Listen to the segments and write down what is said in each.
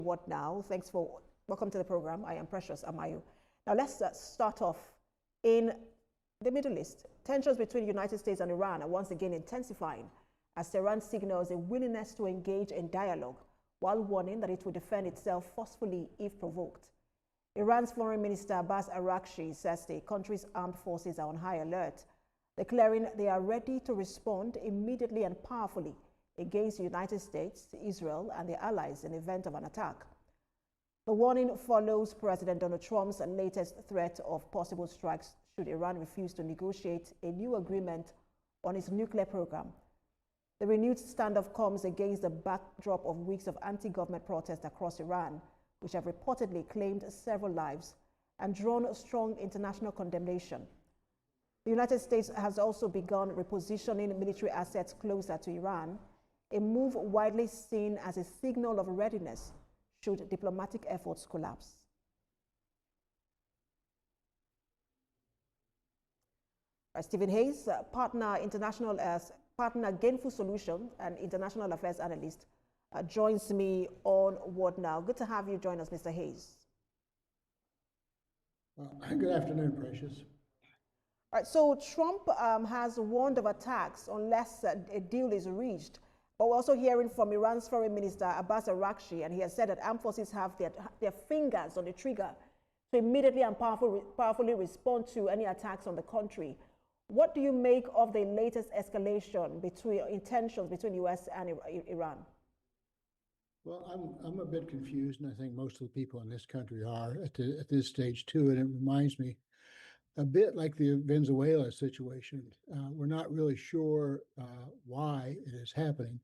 What now? Welcome to the program. I am Precious Amayu. Now let's start off in the Middle East. Tensions between the United States and Iran are once again intensifying as Tehran signals a willingness to engage in dialogue while warning that it will defend itself forcefully if provoked. Iran's Foreign Minister Abbas Araghchi says the country's armed forces are on high alert, declaring they are ready to respond immediately and powerfully against the United States, Israel, and their allies in the event of an attack. The warning follows President Donald Trump's latest threat of possible strikes should Iran refuse to negotiate a new agreement on its nuclear program. The renewed standoff comes against the backdrop of weeks of anti-government protests across Iran, which have reportedly claimed several lives and drawn strong international condemnation. The United States has also begun repositioning military assets closer to Iran, a move widely seen as a signal of readiness should diplomatic efforts collapse. Stephen Hayes, partner Gainful Solutions and International Affairs Analyst, joins me on What Now. Good to have you join us, Mr. Hayes. Good afternoon, Precious. All right, so Trump has warned of attacks unless a deal is reached. But we're also hearing from Iran's Foreign Minister Abbas Araghchi, and he has said that armed forces have their fingers on the trigger to immediately and powerfully respond to any attacks on the country. What do you make of the latest escalation in tensions between the U.S. and Iran? Well, I'm a bit confused, and I think most of the people in this country are at this stage too. And it reminds me a bit like the Venezuela situation. We're not really sure why it is happening.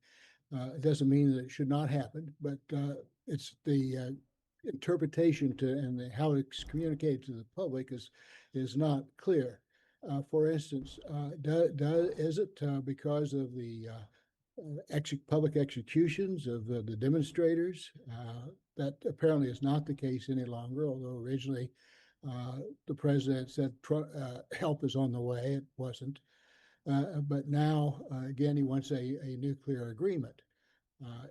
It doesn't mean that it should not happen, but it's the interpretation and how it's communicated to the public is not clear. For instance, is it because of the public executions of the demonstrators? That apparently is not the case any longer, although originally the president said help is on the way. It wasn't. But now, again, he wants a nuclear agreement.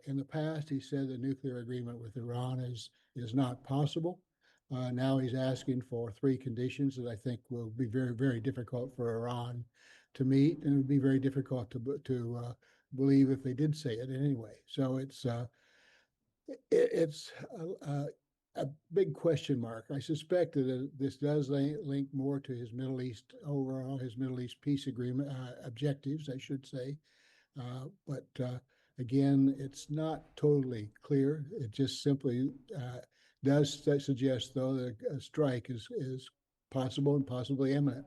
In the past, he said the nuclear agreement with Iran is not possible. Now he's asking for 3 conditions that I think will be very, very difficult for Iran to meet, and it would be very difficult to believe if they did say it anyway. So it's a big question mark. I suspect that this does link more to his Middle East peace agreement objectives, I should say. But again, it's not totally clear. It just simply does suggest, though, that a strike is possible and possibly imminent.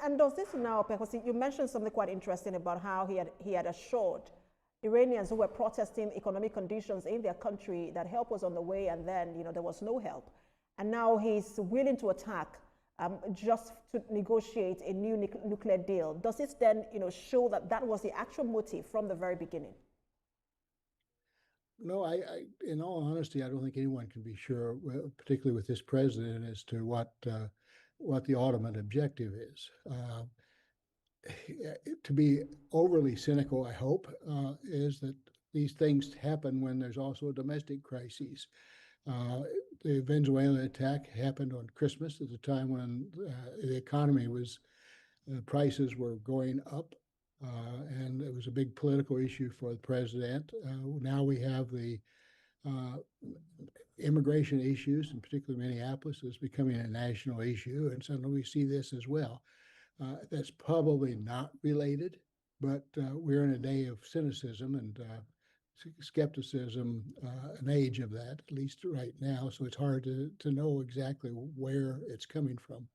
And does this now, because you mentioned something quite interesting about how he had assured Iranians who were protesting economic conditions in their country that help was on the way, and then there was no help, and now he's willing to attack just to negotiate a new nuclear deal. Does this then show that that was the actual motive from the very beginning? No, in all honesty, I don't think anyone can be sure, particularly with this president, as to what the ultimate objective is. To be overly cynical, I hope, is that these things happen when there's also domestic crises. The Venezuelan attack happened on Christmas at the time when the economy prices were going up, and it was a big political issue for the president. Now we have the immigration issues, and particularly Minneapolis is becoming a national issue, and suddenly we see this as well. That's probably not related, but we're in a day of cynicism and skepticism, an age of that, at least right now. So it's hard to know exactly where it's coming from.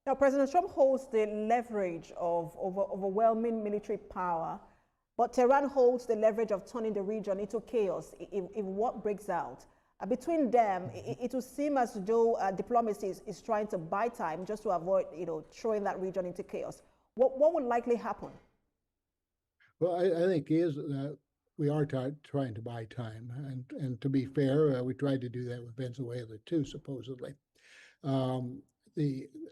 Now, President Trump holds the leverage of overwhelming military power, but Tehran holds the leverage of turning the region into chaos if what breaks out. Between them, it will seem as though diplomacy is trying to buy time just to avoid, throwing that region into chaos. What would likely happen? Well, I think we are trying to buy time, and to be fair, we tried to do that with Venezuela too, supposedly.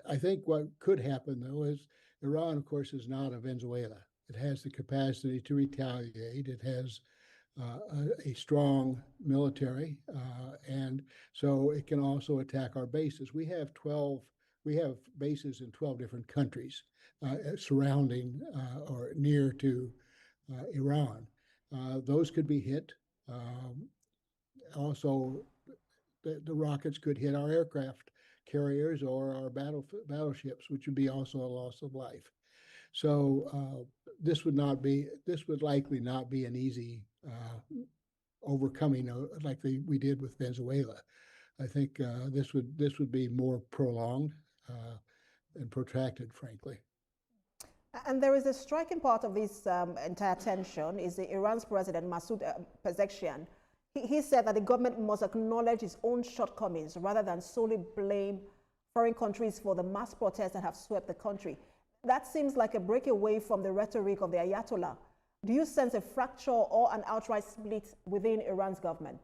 I think what could happen, though, is Iran, of course, is not a Venezuela. It has the capacity to retaliate. It has a strong military, and so it can also attack our bases. We have bases in 12 different countries surrounding or near to Iran. Those could be hit. Also, the rockets could hit our aircraft carriers or our battleships, which would be also a loss of life. So this would likely not be an easy overcoming like we did with Venezuela. I think this would be more prolonged and protracted, frankly. And there is a striking part of this entire tension is the Iran's president, Masoud Pezeshkian. He said that the government must acknowledge its own shortcomings rather than solely blame foreign countries for the mass protests that have swept the country. That seems like a breakaway from the rhetoric of the Ayatollah. Do you sense a fracture or an outright split within Iran's government?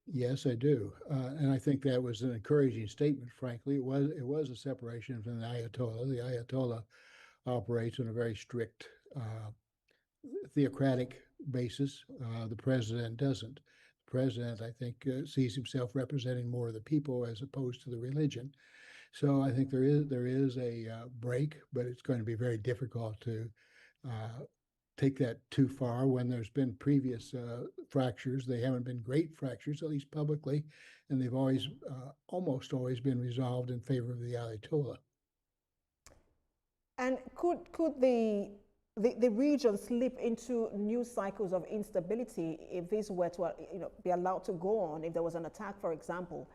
Yes, I do, and I think that was an encouraging statement. Frankly, it was a separation from the Ayatollah. The Ayatollah operates on a very strict theocratic basis. The president doesn't. The president, I think, sees himself representing more of the people as opposed to the religion. So I think there is a break, but it's going to be very difficult to take that too far when there's been previous fractures. They haven't been great fractures, at least publicly, and they've always, almost always been resolved in favor of the Ayatollah. And could the region slip into new cycles of instability if this were to be allowed to go on, if there was an attack, for example?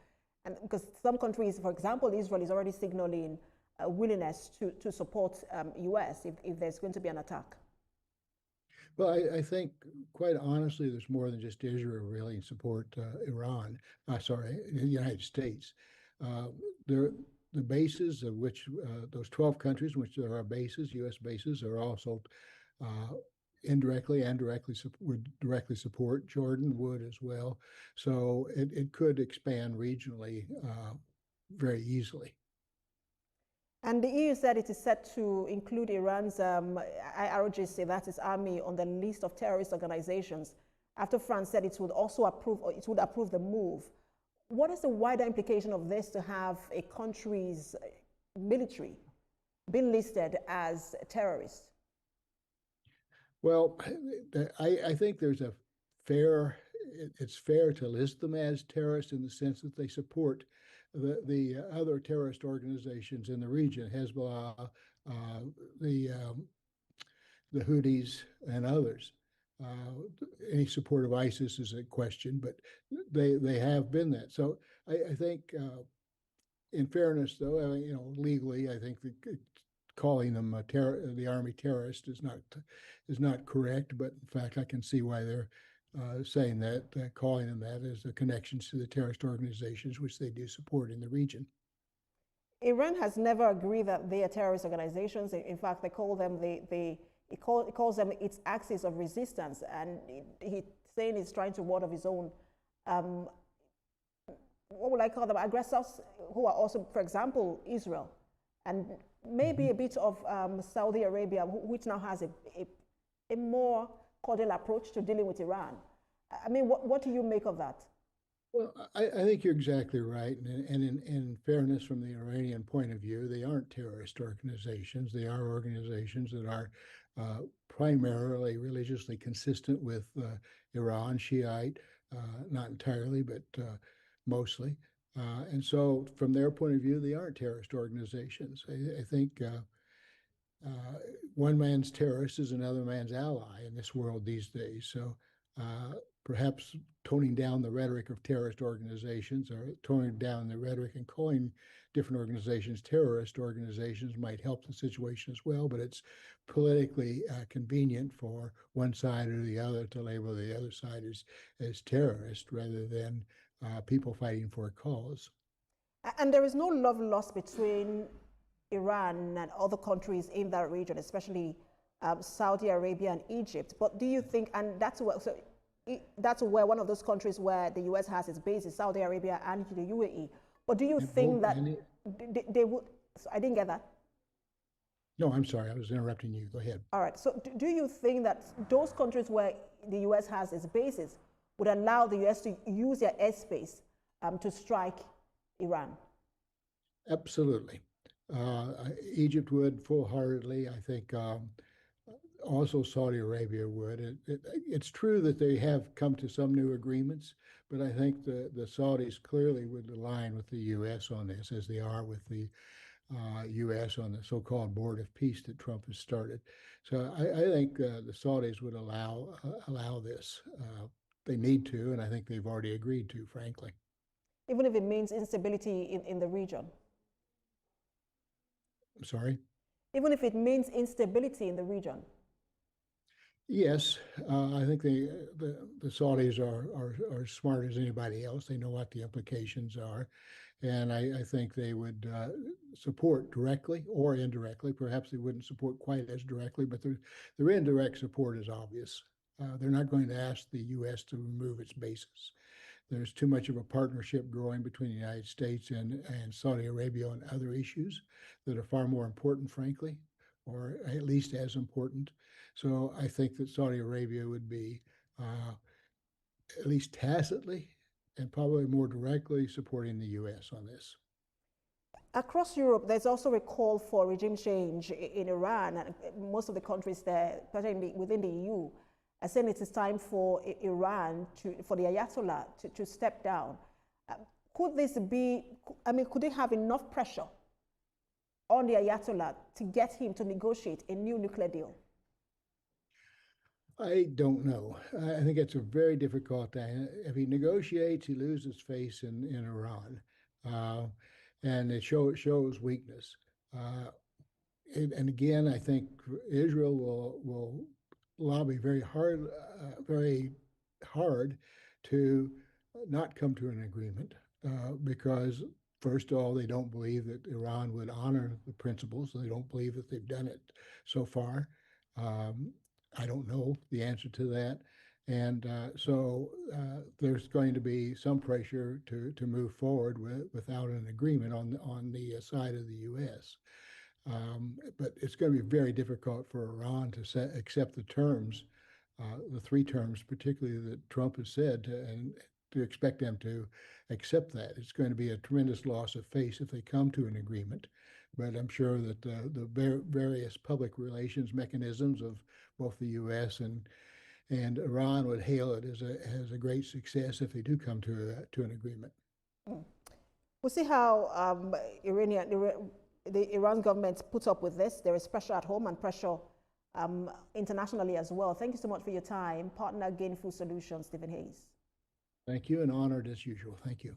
And because some countries, for example, Israel is already signaling a willingness to support US if there's going to be an attack. Well, I think, quite honestly, there's more than just Israel really support Iran. The United States. The bases of which those 12 countries, which there are bases, U.S. bases, are also indirectly and would directly support. Jordan would as well. So it could expand regionally very easily. And the EU said it is set to include Iran's IRGC, that is army, on the list of terrorist organizations, after France said it would also approve the move. What is the wider implication of this to have a country's military being listed as terrorists? Well, I think it's fair to list them as terrorists in the sense that they support the other terrorist organizations in the region, Hezbollah, the Houthis, and others. Any support of ISIS is a question, but they have been that. So I think, in fairness, though, legally, I think that calling them the army terrorist is not correct. But in fact, I can see why they're saying that, calling them that, as the connections to the terrorist organizations which they do support in the region. Iran has never agreed that they are terrorist organizations. In fact, they call them it calls them its axis of resistance, and he's saying he's trying to ward off his own, what would I call them, aggressors who are also, for example, Israel, and maybe a bit of Saudi Arabia, which now has a more cordial approach to dealing with Iran. I mean, what do you make of that? Well, I think you're exactly right. And in fairness, from the Iranian point of view, they aren't terrorist organizations. They are organizations that are primarily religiously consistent with Iran, Shiite, not entirely, but mostly. And so from their point of view, they aren't terrorist organizations. I think one man's terrorist is another man's ally in this world these days. So perhaps toning down the rhetoric of terrorist organizations, or toning down the rhetoric and calling different organizations terrorist organizations, might help the situation as well. But it's politically convenient for one side or the other to label the other side as terrorist rather than people fighting for a cause. And there is no love lost between Iran and other countries in that region, especially Saudi Arabia and Egypt. But do you think, and that's where one of those countries where the U.S. has its base is Saudi Arabia and the UAE. But do you think that they would? I didn't get that. No, I'm sorry, I was interrupting you. Go ahead. All right. So do you think that those countries where the U.S. has its bases would allow the U.S. to use their airspace to strike Iran? Absolutely. Egypt would full-heartedly. I think also Saudi Arabia would. It's true that they have come to some new agreements, but I think the Saudis clearly would align with the U.S. on this, as they are with the U.S. on the so-called board of peace that Trump has started. So I think the Saudis would allow this. They need to, and I think they've already agreed to, frankly. Even if it means instability in the region? I'm sorry? Even if it means instability in the region? Yes, I think the Saudis are smart as anybody else. They know what the implications are. And I think they would support directly or indirectly. Perhaps they wouldn't support quite as directly, but their indirect support is obvious. They're not going to ask the U.S. to remove its bases. There's too much of a partnership growing between the United States and Saudi Arabia on other issues that are far more important, frankly, or at least as important. So I think that Saudi Arabia would be, at least tacitly and probably more directly, supporting the U.S. on this. Across Europe, there's also a call for regime change in Iran, and most of the countries there, particularly within the EU, are saying it is time for Iran for the Ayatollah to step down. Could this be, could they have enough pressure on the Ayatollah to get him to negotiate a new nuclear deal? I don't know. I think it's a very difficult thing. If he negotiates, he loses face in Iran, and it shows weakness. And again, I think Israel will lobby very hard to not come to an agreement because, first of all, they don't believe that Iran would honor the principles. They don't believe that they've done it so far. I don't know the answer to that. And so there's going to be some pressure to move forward without an agreement on the side of the U.S. But it's going to be very difficult for Iran to accept the terms, the three terms, particularly that Trump has said, and to expect them to accept that. It's going to be a tremendous loss of face if they come to an agreement. But I'm sure that the various public relations mechanisms of both the U.S. and Iran would hail it as a great success if they do come to an agreement. We'll see how the Iran government puts up with this. There is pressure at home and pressure internationally as well. Thank you so much for your time. Partner Gainful Solutions, Stephen Hayes. Thank you, and honored as usual. Thank you.